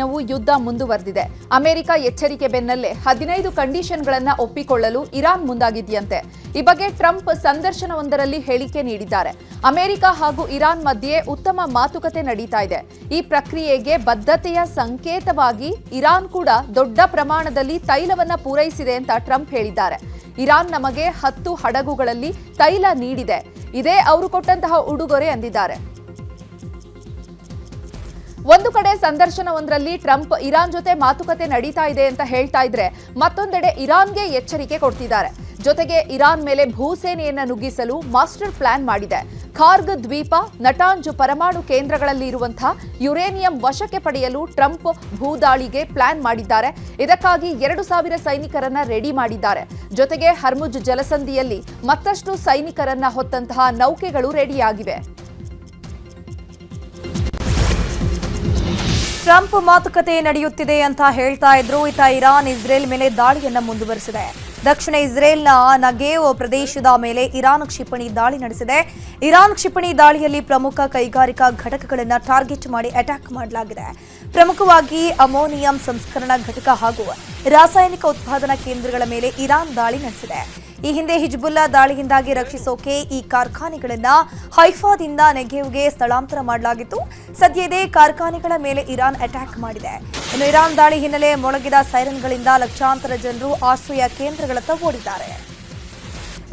ನಾವು ಯುದ್ಧ ಮುಂದುವರೆದಿದೆ. ಅಮೆರಿಕ ಎಚ್ಚರಿಕೆ ಬೆನ್ನಲ್ಲೇ 15 ಕಂಡೀಷನ್ಗಳನ್ನು ಒಪ್ಪಿಕೊಳ್ಳಲು ಇರಾನ್ ಮುಂದಾಗಿದೆಯಂತೆ. ಈ ಬಗ್ಗೆ ಟ್ರಂಪ್ ಸಂದರ್ಶನವೊಂದರಲ್ಲಿ ಹೇಳಿಕೆ ನೀಡಿದ್ದಾರೆ. ಅಮೆರಿಕ ಹಾಗೂ ಇರಾನ್ ಮಧ್ಯೆ ಉತ್ತಮ ಮಾತುಕತೆ ನಡೀತಾ ಇದೆ. ಈ ಪ್ರಕ್ರಿಯೆಗೆ ಬದ್ಧತೆಯ ಸಂಕೇತವಾಗಿ ಇರಾನ್ ಕೂಡ ದೊಡ್ಡ ಪ್ರಮಾಣದಲ್ಲಿ ತೈಲವನ್ನ ಪೂರೈಸಿದೆ ಅಂತ ಟ್ರಂಪ್ ಹೇಳಿದ್ದಾರೆ. ಇರಾನ್ ನಮಗೆ 10 ಹಡಗುಗಳಲ್ಲಿ ತೈಲ ನೀಡಿದೆ. ಇದೇ ಅವರು ಕೊಟ್ಟಂತಹ ಉಡುಗೊರೆ ಅಂದಿದ್ದಾರೆ. ಒಂದು ಕಡೆ ಸಂದರ್ಶನವೊಂದರಲ್ಲಿ ಟ್ರಂಪ್ ಇರಾನ್ ಜೊತೆ ಮಾತುಕತೆ ನಡೀತಾ ಇದೆ ಅಂತ ಹೇಳ್ತಾ ಇದ್ರೆ, ಮತ್ತೊಂದೆಡೆ ಇರಾನ್ಗೆ ಎಚ್ಚರಿಕೆ ಕೊಡ್ತಿದ್ದಾರೆ. ಜೊತೆಗೆ ಇರಾನ್ ಮೇಲೆ ಭೂಸೇನೆಯನ್ನ ನುಗ್ಗಿಸಲು ಮಾಸ್ಟರ್ ಪ್ಲಾನ್ ಮಾಡಿದೆ. ಖಾರ್ಗ್ ದ್ವೀಪ, ನಟಾಂಜ್ ಪರಮಾಣು ಕೇಂದ್ರಗಳಲ್ಲಿ ಇರುವಂತಹ ಯುರೇನಿಯಂ ವಶಕ್ಕೆ ಪಡೆಯಲು ಟ್ರಂಪ್ ಭೂದಾಳಿಗೆ ಪ್ಲಾನ್ ಮಾಡಿದ್ದಾರೆ. ಇದಕ್ಕಾಗಿ 2000 ಸೈನಿಕರನ್ನ ರೆಡಿ ಮಾಡಿದ್ದಾರೆ. ಜೊತೆಗೆ ಹರ್ಮುಜ್ ಜಲಸಂಧಿಯಲ್ಲಿ ಮತ್ತಷ್ಟು ಸೈನಿಕರನ್ನ ಹೊತ್ತಂತಹ ನೌಕೆಗಳು ರೆಡಿಯಾಗಿವೆ. ಟ್ರಂಪ್ ಮಾತುಕತೆ ನಡೆಯುತ್ತಿದೆ ಅಂತ ಹೇಳ್ತಾ ಇದ್ರು. ಇರಾನ್ ಇಸ್ರೇಲ್ ಮೇಲೆ ದಾಳಿಯನ್ನ ಮುಂದುವರೆಸಿದೆ. ದಕ್ಷಿಣ ಇಸ್ರೇಲ್ನ ನಗೇವ್ ಪ್ರದೇಶದ ಮೇಲೆ ಇರಾನ್ ಕ್ಷಿಪಣಿ ದಾಳಿ ನಡೆಸಿದೆ. ಇರಾನ್ ಕ್ಷಿಪಣಿ ದಾಳಿಯಲ್ಲಿ ಪ್ರಮುಖ ಕೈಗಾರಿಕಾ ಘಟಕಗಳನ್ನು ಟಾರ್ಗೆಟ್ ಮಾಡಿ ಅಟ್ಯಾಕ್ ಮಾಡಲಾಗಿದೆ. ಪ್ರಮುಖವಾಗಿ ಅಮೋನಿಯಂ ಸಂಸ್ಕರಣಾ ಘಟಕ ಹಾಗೂ ರಾಸಾಯನಿಕ ಉತ್ಪಾದನಾ ಕೇಂದ್ರಗಳ ಮೇಲೆ ಇರಾನ್ ದಾಳಿ ನಡೆಸಿದೆ. ಈ ಹಿಂದೆ ಹಿಜ್ಬುಲ್ಲಾ ದಾಳಿಯಿಂದಾಗಿ ರಕ್ಷಿಸೋಕೆ ಈ ಕಾರ್ಖಾನೆಗಳನ್ನ ಹೈಫಾದಿಂದ ನೆಗೆವ್ಗೆ ಸ್ಥಳಾಂತರ ಮಾಡಲಾಗಿತ್ತು. ಸದ್ಯ ಇದೇ ಕಾರ್ಖಾನೆಗಳ ಮೇಲೆ ಇರಾನ್ ಅಟ್ಯಾಕ್ ಮಾಡಿದೆ. ಇನ್ನು ಇರಾನ್ ದಾಳಿ ಹಿನ್ನೆಲೆ ಮೊಳಗಿದ ಸೈರನ್ಗಳಿಂದ ಲಕ್ಷಾಂತರ ಜನರು ಆಶ್ರಯ ಕೇಂದ್ರಗಳತ್ತ ಓಡಿದ್ದಾರೆ.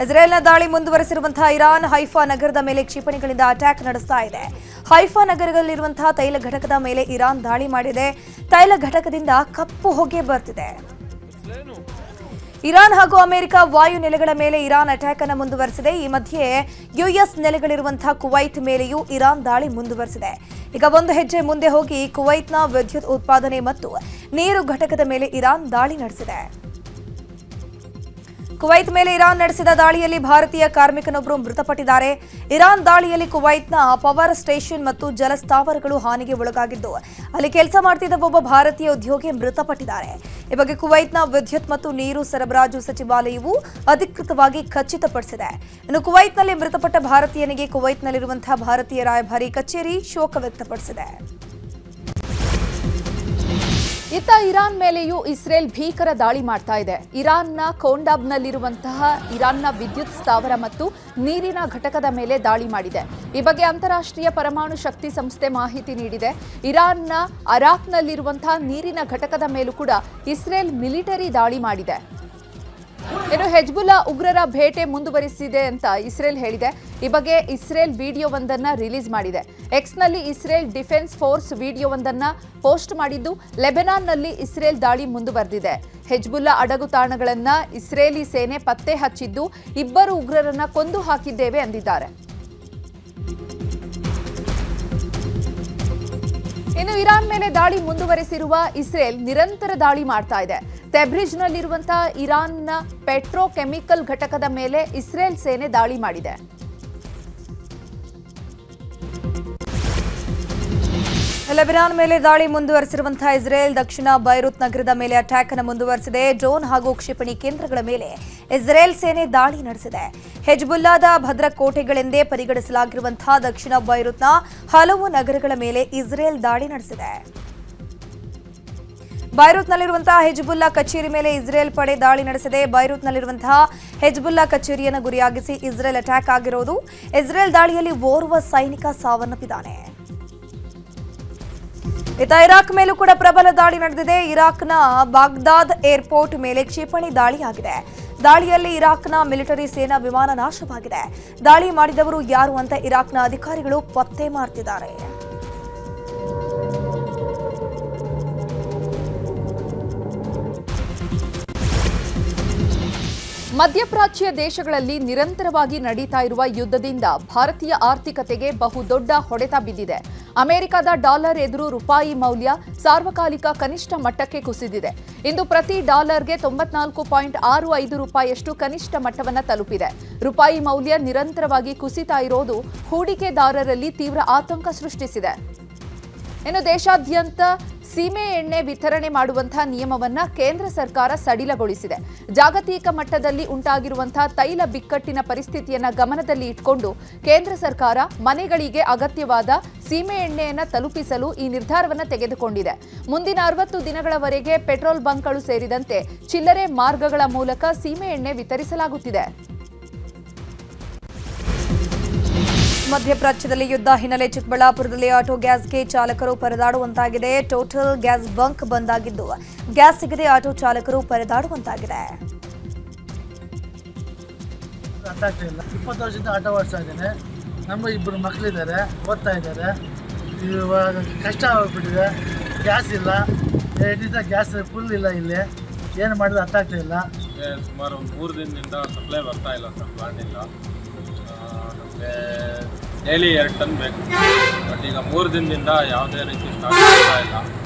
ಇಸ್ರೇಲ್ನ ದಾಳಿ ಮುಂದುವರೆಸಿರುವಂತಹ ಇರಾನ್ ಹೈಫಾ ನಗರದ ಮೇಲೆ ಕ್ಷಿಪಣಿಗಳಿಂದ ಅಟ್ಯಾಕ್ ನಡೆಸ್ತಾ ಇದೆ. ಹೈಫಾ ನಗರದಲ್ಲಿರುವಂತಹ ತೈಲ ಘಟಕದ ಮೇಲೆ ಇರಾನ್ ದಾಳಿ ಮಾಡಿದೆ. ತೈಲ ಘಟಕದಿಂದ ಕಪ್ಪು ಹೊಗೆ ಬರ್ತಿದೆ. ಇರಾನ್ ಹಾಗೂ ಅಮೆರಿಕ ವಾಯು ನೆಲೆಗಳ ಮೇಲೆ ಇರಾನ್ ಅಟ್ಯಾಕ್ ಅನ್ನು ಮುಂದುವರೆಸಿದೆ. ಈ ಮಧ್ಯೆ ಯುಎಸ್ ನೆಲೆಗಳಿರುವಂತಹ ಕುವೈತ್ ಮೇಲೆಯೂ ಇರಾನ್ ದಾಳಿ ಮುಂದುವರೆಸಿದೆ. ಈಗ ಒಂದು ಹೆಜ್ಜೆ ಮುಂದೆ ಹೋಗಿ ಕುವೈತ್ನ ವಿದ್ಯುತ್ ಉತ್ಪಾದನೆ ಮತ್ತು ನೀರು ಘಟಕದ ಮೇಲೆ ಇರಾನ್ ದಾಳಿ ನಡೆಸಿದೆ. ಕುವೈತ್ ಮೇಲೆ ಇರಾನ್ ನಡೆಸಿದ ದಾಳಿಯಲ್ಲಿ ಭಾರತೀಯ ಕಾರ್ಮಿಕನೊಬ್ಬರು ಮೃತಪಟ್ಟಿದ್ದಾರೆ. ಇರಾನ್ ದಾಳಿಯಲ್ಲಿ ಕುವೈತ್ನ ಪವರ್ ಸ್ಟೇಷನ್ ಮತ್ತು ಜಲಸ್ಥಾವರಗಳು ಹಾನಿಗೆ ಒಳಗಾಗಿದ್ದು, ಅಲ್ಲಿ ಕೆಲಸ ಮಾಡ್ತಿದ್ದ ಒಬ್ಬ ಭಾರತೀಯ ಉದ್ಯೋಗಿ ಮೃತಪಟ್ಟಿದ್ದಾರೆ. ಈ ಬಗ್ಗೆ ಕುವೈತ್ನ ವಿದ್ಯುತ್ ಮತ್ತು ನೀರು ಸರಬರಾಜು ಸಚಿವಾಲಯವು ಅಧಿಕೃತವಾಗಿ ಖಚಿತಪಡಿಸಿದೆ. ಇನ್ನು ಕುವೈತ್ನಲ್ಲಿ ಮೃತಪಟ್ಟ ಭಾರತೀಯನಿಗೆ ಕುವೈತ್ನಲ್ಲಿರುವಂತಹ ಭಾರತೀಯ ರಾಯಭಾರಿ ಕಚೇರಿ ಶೋಕ ವ್ಯಕ್ತಪಡಿಸಿದೆ. ಇತ್ತ ಇರಾನ್ ಮೇಲೆಯೂ ಇಸ್ರೇಲ್ ಭೀಕರ ದಾಳಿ ಮಾಡ್ತಾ ಇದೆ. ಇರಾನ್ನ ಕೋಂಡಾಬ್ನಲ್ಲಿರುವಂತಹ ಇರಾನ್ನ ವಿದ್ಯುತ್ ಸ್ಥಾವರ ಮತ್ತು ನೀರಿನ ಘಟಕದ ಮೇಲೆ ದಾಳಿ ಮಾಡಿದೆ. ಈ ಬಗ್ಗೆ ಅಂತಾರಾಷ್ಟ್ರೀಯ ಪರಮಾಣು ಶಕ್ತಿ ಸಂಸ್ಥೆ ಮಾಹಿತಿ ನೀಡಿದೆ. ಇರಾನ್ನ ಅರಾಕ್ನಲ್ಲಿರುವಂತಹ ನೀರಿನ ಘಟಕದ ಮೇಲೂ ಕೂಡ ಇಸ್ರೇಲ್ ಮಿಲಿಟರಿ ದಾಳಿ ಮಾಡಿದೆ. ಇನ್ನು ಹೆಜ್ಬುಲ್ಲಾ ಉಗ್ರರ ಬೇಟೆ ಮುಂದುವರಿಸಿದೆ ಅಂತ ಇಸ್ರೇಲ್ ಹೇಳಿದೆ. ಈ ಬಗ್ಗೆ ಇಸ್ರೇಲ್ ವಿಡಿಯೋವೊಂದನ್ನು ರಿಲೀಸ್ ಮಾಡಿದೆ. ಎಕ್ಸ್ನಲ್ಲಿ ಇಸ್ರೇಲ್ ಡಿಫೆನ್ಸ್ ಫೋರ್ಸ್ ವಿಡಿಯೋವೊಂದನ್ನು ಪೋಸ್ಟ್ ಮಾಡಿದ್ದು, ಲೆಬನಾನ್ನಲ್ಲಿ ಇಸ್ರೇಲ್ ದಾಳಿ ಮುಂದುವರೆದಿದೆ. ಹೆಜ್ಬುಲ್ಲಾ ಅಡಗು ತಾಣಗಳನ್ನು ಇಸ್ರೇಲಿ ಸೇನೆ ಪತ್ತೆ ಹಚ್ಚಿದ್ದು, 2 ಉಗ್ರರನ್ನ ಕೊಂದು ಹಾಕಿದ್ದೇವೆ ಎಂದಿದ್ದಾರೆ. ಇನ್ನು ಇರಾನ್ ಮೇಲೆ ದಾಳಿ ಮುಂದುವರೆಸಿರುವ ಇಸ್ರೇಲ್ ನಿರಂತರ ದಾಳಿ ಮಾಡ್ತಾ ಇದೆ. ತೆಬ್ರಿಜ್ನಲ್ಲಿರುವಂತಹ ಇರಾನ್ನ ಪೆಟ್ರೋಕೆಮಿಕಲ್ ಘಟಕದ ಮೇಲೆ ಇಸ್ರೇಲ್ ಸೇನೆ ದಾಳಿ ಮಾಡಿದೆ. ಲೆಬನಾನ್ ಮೇಲೆ ದಾಳಿ ಮುಂದುವರೆಸಿರುವಂತಹ ಇಸ್ರೇಲ್ ದಕ್ಷಿಣ ಬೈರುತ್ ನಗರದ ಮೇಲೆ ಅಟ್ಯಾಕ್ ಅನ್ನು ಮುಂದುವರೆಸಿದೆ. ಡ್ರೋನ್ ಹಾಗೂ ಕ್ಷಿಪಣಿ ಕೇಂದ್ರಗಳ ಮೇಲೆ ಇಸ್ರೇಲ್ ಸೇನೆ ದಾಳಿ ನಡೆಸಿದೆ. ಹೆಜ್ಬುಲ್ಲಾದ ಭದ್ರಕೋಟೆಗಳೆಂದೇ ಪರಿಗಣಿಸಲಾಗಿರುವಂತಹ ದಕ್ಷಿಣ ಬೈರುತ್ನ ಹಲವು ನಗರಗಳ ಮೇಲೆ ಇಸ್ರೇಲ್ ದಾಳಿ ನಡೆಸಿದೆ. ಬೈರುತ್ನಲ್ಲಿರುವಂತಹ ಹೆಜ್ಬುಲ್ಲಾ ಕಚೇರಿ ಮೇಲೆ ಇಸ್ರೇಲ್ ಪಡೆ ದಾಳಿ ನಡೆಸಿದೆ. ಬೈರುತ್ನಲ್ಲಿರುವಂತಹ ಹೆಜ್ಬುಲ್ಲಾ ಕಚೇರಿಯನ್ನು ಗುರಿಯಾಗಿಸಿ ಇಸ್ರೇಲ್ ಅಟ್ಯಾಕ್ ಆಗಿರೋದು. ಇಸ್ರೇಲ್ ದಾಳಿಯಲ್ಲಿ ಓರ್ವ ಸೈನಿಕ ಸಾವನ್ನಪ್ಪಿದ್ದಾನೆ. ಇರಾಕ್ ಮೇಲೂ ಕೂಡ ಪ್ರಬಲ ದಾಳಿ ನಡೆದಿದೆ. ಇರಾಕ್ನ ಬಾಗ್ದಾದ್ ಏರ್ಪೋರ್ಟ್ ಮೇಲೆ ಕ್ಷಿಪಣಿ ದಾಳಿಯಾಗಿದೆ. ದಾಳಿಯಲ್ಲಿ ಇರಾಕ್ನ ಮಿಲಿಟರಿ ಸೇನಾ ವಿಮಾನ ನಾಶವಾಗಿದೆ. ದಾಳಿ ಮಾಡಿದವರು ಯಾರು ಅಂತ ಇರಾಕ್ನ ಅಧಿಕಾರಿಗಳು ಪತ್ತೆ ಮಾಡ್ತಿದ್ದಾರೆ. ಮಧ್ಯಪ್ರಾಚ್ಯ ದೇಶಗಳಲ್ಲಿ ನಿರಂತರವಾಗಿ ನಡೀತಾ ಇರುವ ಯುದ್ಧದಿಂದ ಭಾರತೀಯ ಆರ್ಥಿಕತೆಗೆ ಬಹುದೊಡ್ಡ ಹೊಡೆತ ಬಿದ್ದಿದೆ. ಅಮೆರಿಕದ ಡಾಲರ್ ಎದುರು ರೂಪಾಯಿ ಮೌಲ್ಯ ಸಾರ್ವಕಾಲಿಕ ಕನಿಷ್ಠ ಮಟ್ಟಕ್ಕೆ ಕುಸಿದಿದೆ. ಇಂದು ಪ್ರತಿ ಡಾಲರ್ಗೆ 94.65 ರೂಪಾಯಿಯಷ್ಟು ಕನಿಷ್ಠ ಮಟ್ಟವನ್ನು ತಲುಪಿದೆ. ರೂಪಾಯಿ ಮೌಲ್ಯ ನಿರಂತರವಾಗಿ ಕುಸಿತಾ ಇರೋದು ಹೂಡಿಕೆದಾರರಲ್ಲಿ ತೀವ್ರ ಆತಂಕ ಸೃಷ್ಟಿಸಿದೆ. ಇನ್ನು ದೇಶಾದ್ಯಂತ ಸೀಮೆ ಎಣ್ಣೆ ವಿತರಣೆ ಮಾಡುವಂತಹ ನಿಯಮವನ್ನ ಕೇಂದ್ರ ಸರ್ಕಾರ ಸಡಿಲಗೊಳಿಸಿದೆ. ಜಾಗತಿಕ ಮಟ್ಟದಲ್ಲಿ ಉಂಟಾಗಿರುವಂತಹ ತೈಲ ಬಿಕ್ಕಟ್ಟಿನ ಪರಿಸ್ಥಿತಿಯನ್ನ ಗಮನದಲ್ಲಿ ಇಟ್ಕೊಂಡು ಕೇಂದ್ರ ಸರ್ಕಾರ ಮನೆಗಳಿಗೆ ಅಗತ್ಯವಾದ ಸೀಮೆ ಎಣ್ಣೆಯನ್ನ ತಲುಪಿಸಲು ಈ ನಿರ್ಧಾರವನ್ನು ತೆಗೆದುಕೊಂಡಿದೆ. ಮುಂದಿನ 60 ದಿನಗಳವರೆಗೆ ಪೆಟ್ರೋಲ್ ಬಂಕ್ಗಳು ಸೇರಿದಂತೆ ಚಿಲ್ಲರೆ ಮಾರ್ಗಗಳ ಮೂಲಕ ಸೀಮೆ ಎಣ್ಣೆ ವಿತರಿಸಲಾಗುತ್ತಿದೆ. ಮಧ್ಯಪ್ರಾಚ್ಯದಲ್ಲಿ ಯುದ್ಧ ಹಿನ್ನೆಲೆ ಚಿಕ್ಕಬಳ್ಳಾಪುರದಲ್ಲಿ ಆಟೋ ಗ್ಯಾಸ್ಗೆ ಚಾಲಕರು ಪರದಾಡುವಂತಾಗಿದೆ. ಟೋಟಲ್ ಗ್ಯಾಸ್ ಬಂಕ್ ಬಂದ್ ಆಗಿದ್ದು ಗ್ಯಾಸ್ ಸಿಗದೆ ಆಟೋ ಚಾಲಕರು ಪರದಾಡುವಂತಾಗಿದೆ. 20 ವರ್ಷದಿಂದ ಆಟೋ ಓಡಿಸ್ತಾ ಇದ್ದೇನೆ. ನಮ್ಮ 2 ಮಕ್ಕಳಿದ್ದಾರೆ, ಓದ್ತಾ ಇದ್ದಾರೆ. ಇವಾಗ ಕಷ್ಟ ಆಗ್ಬಿಟ್ಟಿದೆ. ಗ್ಯಾಸ್ ಇಲ್ಲ, 2 ದಿವಸ ಗ್ಯಾಸ್ ಫುಲ್ ಇಲ್ಲ. ಇಲ್ಲಿ ಏನು ಮಾಡಿದ್ರೆ ಅರ್ಥ ಆಗ್ತಾ ಇಲ್ಲ. ಸುಮಾರು ಒಂದು 3 ದಿನದಿಂದ ಸಪ್ಲೈ ಬರ್ತಾ ಇಲ್ಲ ಸರ್, ಪ್ಲಾಂಟಿಂದ. ನಮಗೆ ಡೈಲಿ 2 ಟನ್ ಬೇಕು. ಬಟ್ ಈಗ 3 ದಿನದಿಂದ ಯಾವುದೇ ರೀತಿ ಸ್ಟಾಕ್ ಆಗ್ತಾ ಇಲ್ಲ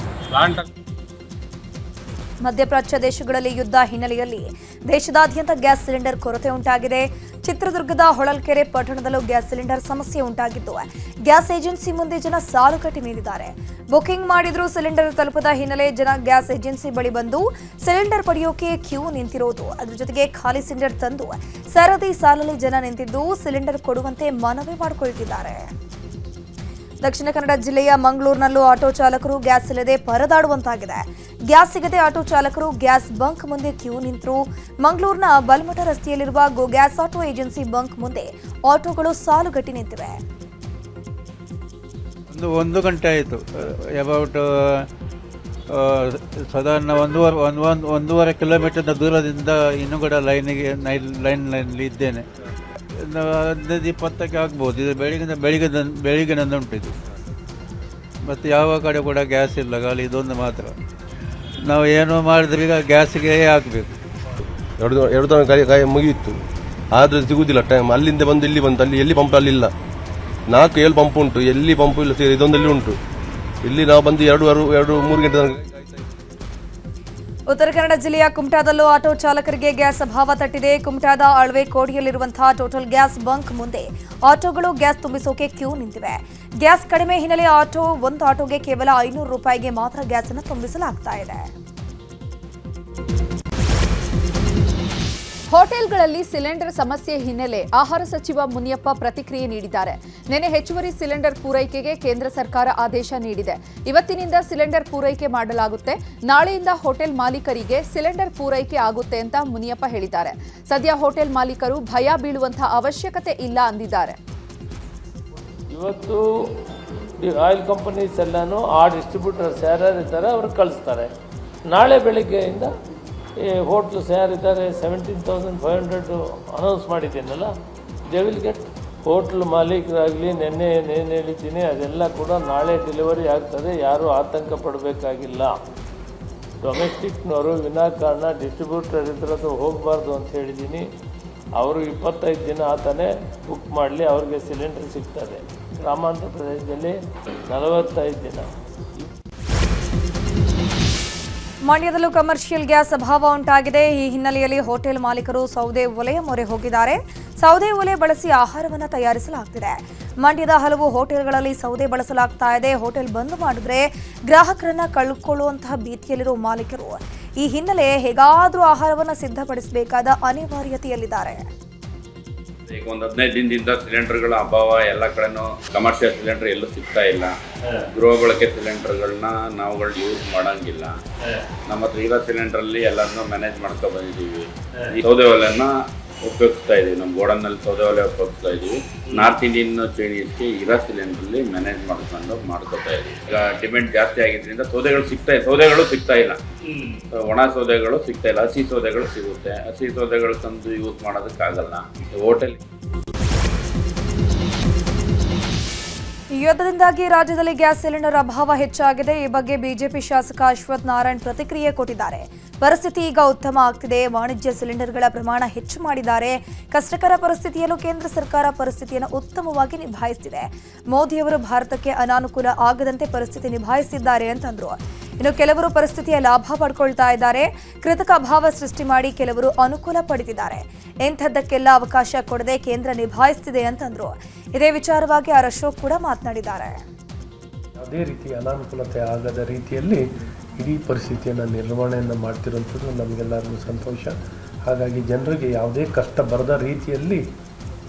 ಪ್ಲಾಂಟ್. ಮಧ್ಯಪ್ರಾಚ್ಯ ದೇಶಗಳಲ್ಲಿ ಯುದ್ಧ ಹಿನ್ನೆಲೆಯಲ್ಲಿ ದೇಶದಾದ್ಯಂತ ಗ್ಯಾಸ್ ಸಿಲಿಂಡರ್ ಕೊರತೆ ಉಂಟಾಗಿದೆ. ಚಿತ್ರದುರ್ಗದ ಹೊಳಲ್ಕೆರೆ ಪಟ್ಟಣದಲ್ಲೂ ಗ್ಯಾಸ್ ಸಿಲಿಂಡರ್ ಸಮಸ್ಯೆ ಉಂಟಾಗಿದ್ದು ಗ್ಯಾಸ್ ಏಜೆನ್ಸಿ ಮುಂದೆ ಜನ ಸಾಲು ಕಟ್ಟಿ ನಿಂತಿದ್ದಾರೆ. ಬುಕಿಂಗ್ ಮಾಡಿದ್ರೂ ಸಿಲಿಂಡರ್ ತಲುಪದ ಹಿನ್ನೆಲೆ ಜನ ಗ್ಯಾಸ್ ಏಜೆನ್ಸಿ ಬಳಿ ಬಂದು ಸಿಲಿಂಡರ್ ಪಡೆಯೋಕೆ ಕ್ಯೂ ನಿಂತಿರೋದು. ಅದರ ಜೊತೆಗೆ ಖಾಲಿ ಸಿಲಿಂಡರ್ ತಂದು ಸರದಿ ಸಾಲಲ್ಲಿ ಜನ ನಿಂತಿದ್ದು ಸಿಲಿಂಡರ್ ಕೊಡುವಂತೆ ಮನವಿ ಮಾಡಿಕೊಳ್ತಿದ್ದಾರೆ. ದಕ್ಷಿಣ ಕನ್ನಡ ಜಿಲ್ಲೆಯ ಮಂಗಳೂರಿನಲ್ಲೂ ಆಟೋ ಚಾಲಕರು ಗ್ಯಾಸ್ ಇಲ್ಲದೆ ಪರದಾಡುವಂತಾಗಿದೆ. ಗ್ಯಾಸ್ ಸಿಗದೆ ಆಟೋ ಚಾಲಕರು ಗ್ಯಾಸ್ ಬಂಕ್ ಮುಂದೆ ಕ್ಯೂ ನಿಂತರು. ಮಂಗಳೂರಿನ ಬಲ್ಮಠ ರಸ್ತೆಯಲ್ಲಿರುವ ಗೋ ಗ್ಯಾಸ್ ಆಟೋ ಏಜೆನ್ಸಿ ಬಂಕ್ ಮುಂದೆ ಆಟೋಗಳು ಸಾಲುಗಟ್ಟಿ ನಿಂತಿವೆ. ಒಂದು ಗಂಟೆ ಆಯಿತು. ಅಬೌಟ್ ಸಾಧಾರಣ ಒಂದೂವರೆ ಕಿಲೋಮೀಟರ್ ದೂರದಿಂದ ಇನ್ನೂ ಕೂಡ ಲೈನಲ್ಲಿ ಇದ್ದೇನೆ. 15-20ಕ್ಕೆ ಆಗ್ಬೋದು. ಇದು ಬೆಳಿಗ್ಗೆನಂದು ಉಂಟಿದ್ದು. ಮತ್ತು ಯಾವ ಕಡೆ ಕೂಡ ಗ್ಯಾಸ್ ಇಲ್ಲ, ಖಾಲಿ ಇದೊಂದು ಮಾತ್ರ. ನಾವು ಏನು ಮಾಡಿದ್ರೆ ಈಗ ಗ್ಯಾಸಿಗೆ ಹಾಕಬೇಕು. ಎರಡು ದಿನ ಮುಗಿಯಿತು, ಆದರೆ ಸಿಗುವುದಿಲ್ಲ ಟೈಮ್. ಅಲ್ಲಿಂದ ಬಂದು ಇಲ್ಲಿ ಬಂತು. ಅಲ್ಲಿ ಎಲ್ಲಿ ಪಂಪ್ ಅಲ್ಲಿಲ್ಲ. 4-7 ಪಂಪ್ ಉಂಟು, ಎಲ್ಲಿ ಪಂಪು ಇಲ್ಲ. ಸೇರಿ ಇದೊಂದಲ್ಲಿ ಉಂಟು. ಇಲ್ಲಿ ನಾವು ಬಂದು 2-3 ಗಂಟೆ ತನಕ. ಉತ್ತರ ಕನ್ನಡ ಜಿಲ್ಲೆಯ ಕುಮಟಾದಲ್ಲೂ ಆಟೋ ಚಾಲಕರಿಗೆ ಗ್ಯಾಸ್ ಅಭಾವ ತಟ್ಟಿದೆ. ಕುಮಟಾದ ಆಳ್ವೆ ಕೋಡಿಯಲ್ಲಿರುವಂತಹ ಟೋಟಲ್ ಗ್ಯಾಸ್ ಬಂಕ್ ಮುಂದೆ ಆಟೋಗಳು ಗ್ಯಾಸ್ ತುಂಬಿಸೋಕೆ ಕ್ಯೂ ನಿಂತಿವೆ. ಗ್ಯಾಸ್ ಕಡಿಮೆ ಹಿನ್ನೆಲೆ ಒಂದು ಆಟೋಗೆ ಕೇವಲ 500 ರೂಪಾಯಿಗೆ ಮಾತ್ರ ಗ್ಯಾಸ್ ಅನ್ನು ತುಂಬಿಸಲಾಗ್ತಾ ಇದೆ. ಹೋಟೆಲ್ಗಳಲ್ಲಿ ಸಿಲಿಂಡರ್ ಸಮಸ್ಯೆ ಹಿನ್ನೆಲೆ ಆಹಾರ ಸಚಿವ ಮುನಿಯಪ್ಪ ಪ್ರತಿಕ್ರಿಯೆ ನೀಡಿದ್ದಾರೆ. ನಿನ್ನೆ ಹೆಚ್ಚುವರಿ ಸಿಲಿಂಡರ್ ಪೂರೈಕೆಗೆ ಕೇಂದ್ರ ಸರ್ಕಾರ ಆದೇಶ ನೀಡಿದೆ. ಇವತ್ತಿನಿಂದ ಸಿಲಿಂಡರ್ ಪೂರೈಕೆ ಮಾಡಲಾಗುತ್ತೆ. ನಾಳೆಯಿಂದ ಹೋಟೆಲ್ ಮಾಲೀಕರಿಗೆ ಸಿಲಿಂಡರ್ ಪೂರೈಕೆ ಆಗುತ್ತೆ ಅಂತ ಮುನಿಯಪ್ಪ ಹೇಳಿದ್ದಾರೆ. ಸದ್ಯ ಹೋಟೆಲ್ ಮಾಲೀಕರು ಭಯ ಬೀಳುವಂತಹ ಅವಶ್ಯಕತೆ ಇಲ್ಲ ಅಂದಿದ್ದಾರೆ. ಇವತ್ತು ಆಯಿಲ್ ಕಂಪನೀಸ್ ಎಲ್ಲನೂ ಆ ಡಿಸ್ಟ್ರಿಬ್ಯೂಟರ್ಸ್ ಯಾರ್ಯಾರು ಇದ್ದಾರೆ ಅವ್ರಿಗೆ ಕಳಿಸ್ತಾರೆ. ನಾಳೆ ಬೆಳಿಗ್ಗೆಯಿಂದ ಈ ಹೋಟ್ಲ್ಸ್ ಯಾರಿದ್ದಾರೆ 17,500 ಅನೌನ್ಸ್ ಮಾಡಿದ್ದೀನಲ್ಲ, ದೇ ವಿಲ್ ಗೆಟ್. ಹೋಟ್ಲ್ ಮಾಲೀಕರಾಗಲಿ ನೆನ್ನೆ ಏನೇನು ಹೇಳಿದ್ದೀನಿ ಅದೆಲ್ಲ ಕೂಡ ನಾಳೆ ಡೆಲಿವರಿ ಆಗ್ತದೆ. ಯಾರೂ ಆತಂಕ ಪಡಬೇಕಾಗಿಲ್ಲ. ಡೊಮೆಸ್ಟಿಕ್ನವರು ವಿನಾಕಾರಣ ಡಿಸ್ಟ್ರಿಬ್ಯೂಟರ್ ಇದ್ರದ್ದು ಹೋಗಬಾರ್ದು ಅಂತ ಹೇಳಿದ್ದೀನಿ. ಅವರು 25 ದಿನ ಆತನೇ ಬುಕ್ ಮಾಡಲಿ, ಅವ್ರಿಗೆ ಸಿಲಿಂಡರ್ ಸಿಗ್ತದೆ. ಗ್ರಾಮಾಂತರ ಪ್ರದೇಶದಲ್ಲಿ 45 ದಿನ. ಮಂಡ್ಯದಲ್ಲೂ ಕಮರ್ಷಿಯಲ್ ಗ್ಯಾಸ್ ಅಭಾವ ಉಂಟಾಗಿದೆ. ಈ ಹಿನ್ನೆಲೆಯಲ್ಲಿ ಹೋಟೆಲ್ ಮಾಲೀಕರು ಸೌದೆ ಒಲೆಯ ಮೊರೆ ಹೋಗಿದ್ದಾರೆ. ಸೌದೆ ಒಲೆ ಬಳಸಿ ಆಹಾರವನ್ನು ತಯಾರಿಸಲಾಗ್ತಿದೆ. ಮಂಡ್ಯದ ಹಲವು ಹೋಟೆಲ್ಗಳಲ್ಲಿ ಸೌದೆ ಬಳಸಲಾಗ್ತಾ ಇದೆ. ಹೋಟೆಲ್ ಬಂದ್ ಮಾಡಿದ್ರೆ ಗ್ರಾಹಕರನ್ನ ಕಳ್ಕೊಳ್ಳುವಂತಹ ಭೀತಿಯಲ್ಲಿರುವ ಮಾಲೀಕರು ಈ ಹಿನ್ನೆಲೆ ಹೇಗಾದರೂ ಆಹಾರವನ್ನು ಸಿದ್ಧಪಡಿಸಬೇಕಾದ ಅನಿವಾರ್ಯತೆಯಲ್ಲಿದ್ದಾರೆ. ಈಗ ಒಂದು 15 ದಿನದಿಂದ ಸಿಲಿಂಡರ್ಗಳ ಅಭಾವ ಎಲ್ಲ ಕಡೆನೂ. ಕಮರ್ಷಿಯಲ್ ಸಿಲಿಂಡರ್ ಎಲ್ಲೂ ಸಿಗ್ತಾ ಇಲ್ಲ. ಗೃಹ ಬಳಕೆ ಸಿಲಿಂಡರ್ಗಳನ್ನ ನಾವುಗಳು ಯೂಸ್ ಮಾಡಂಗಿಲ್ಲ. ನಮ್ಮ ಹತ್ರ ಇರೋ ಸಿಲಿಂಡರಲ್ಲಿ ಎಲ್ಲರನ್ನೂ ಮ್ಯಾನೇಜ್ ಮಾಡ್ಕೊ ಬಂದಿದ್ದೀವಿ. ಈ ಸೌದೆ ಒಲೆನ ಉಪಯೋಗಿಸ್ತಾ ಇದ್ದೀವಿ. ನಮ್ಮ ಗೋಡನ್ನಲ್ಲಿ ಸೌದೆ ಒಲೆ ಉಪಯೋಗಿಸ್ತಾ ಇದ್ದೀವಿ. ನಾರ್ತ್ ಇಂಡಿಯನ್ ಚೈನೀಸ್ಗೆ ಇರೋ ಸಿಲಿಂಡ್ರಲ್ಲಿ ಮ್ಯಾನೇಜ್ ಮಾಡ್ಕೊತಾ ಇದ್ದೀವಿ. ಈಗ ಡಿಮ್ಯಾಂಡ್ ಜಾಸ್ತಿ ಆಗಿದ್ದರಿಂದ ಸೌದೆಗಳು ಸಿಗ್ತಾ ಇಲ್ಲ. ಒಣ ಸೌದೆಗಳು ಸಿಗ್ತಾ ಇಲ್ಲ. ಹಸಿ ಸೌದೆಗಳು ಸಿಗುತ್ತೆ. ಹಸಿ ಸೌದೆಗಳು ತಂದು ಯೂಸ್ ಮಾಡೋದಕ್ಕಾಗಲ್ಲ. ಹೋಟೆಲ್ ಯುದ್ಧದಿಂದಾಗಿ ರಾಜ್ಯದಲ್ಲಿ ಗ್ಯಾಸ್ ಸಿಲಿಂಡರ್ ಅಭಾವ ಹೆಚ್ಚಾಗಿದೆ. ಈ ಬಗ್ಗೆ ಬಿಜೆಪಿ ಶಾಸಕ ಅಶ್ವಥ್ ನಾರಾಯಣ್ ಪ್ರತಿಕ್ರಿಯೆ ಕೊಟ್ಟಿದ್ದಾರೆ. ಪರಿಸ್ಥಿತಿ ಈಗ ಉತ್ತಮ ಆಗ್ತಿದೆ. ವಾಣಿಜ್ಯ ಸಿಲಿಂಡರ್ಗಳ ಪ್ರಮಾಣ ಹೆಚ್ಚು ಮಾಡಿದ್ದಾರೆ. ಕಷ್ಟಕರ ಪರಿಸ್ಥಿತಿಯಲ್ಲೂ ಕೇಂದ್ರ ಸರ್ಕಾರ ಪರಿಸ್ಥಿತಿಯನ್ನು ಉತ್ತಮವಾಗಿ ನಿಭಾಯಿಸುತ್ತಿದೆ. ಮೋದಿಯವರು ಭಾರತಕ್ಕೆ ಅನಾನುಕೂಲ ಆಗದಂತೆ ಪರಿಸ್ಥಿತಿ ನಿಭಾಯಿಸಿದ್ದಾರೆ ಅಂತಂದ್ರು. ಇನ್ನು ಕೆಲವರು ಪರಿಸ್ಥಿತಿಯ ಲಾಭ ಪಡ್ಕೊಳ್ತಾ ಇದ್ದಾರೆ. ಕೃತಕ ಅಭಾವ ಸೃಷ್ಟಿ ಮಾಡಿ ಕೆಲವರು ಅನುಕೂಲ ಪಡೆದಿದ್ದಾರೆ. ಇಂಥದ್ದಕ್ಕೆಲ್ಲ ಅವಕಾಶ ಕೊಡದೆ ಕೇಂದ್ರ ನಿಭಾಯಿಸುತ್ತಿದೆ ಅಂತಂದ್ರು. ಇದೇ ವಿಚಾರವಾಗಿ ಆರ್ ಅಶೋಕ್ ಕೂಡ ಮಾತನಾಡಿದ್ದಾರೆ. ಯಾವುದೇ ರೀತಿ ಅನಾನುಕೂಲತೆ ಆಗದ ರೀತಿಯಲ್ಲಿ ಇಡೀ ಪರಿಸ್ಥಿತಿಯನ್ನು ನಿರ್ವಹಣೆಯನ್ನು ಮಾಡ್ತಿರುವಂಥದ್ದು ನಮಗೆಲ್ಲರಿಗೂ ಸಂತೋಷ. ಹಾಗಾಗಿ ಜನರಿಗೆ ಯಾವುದೇ ಕಷ್ಟ ಬರದ ರೀತಿಯಲ್ಲಿ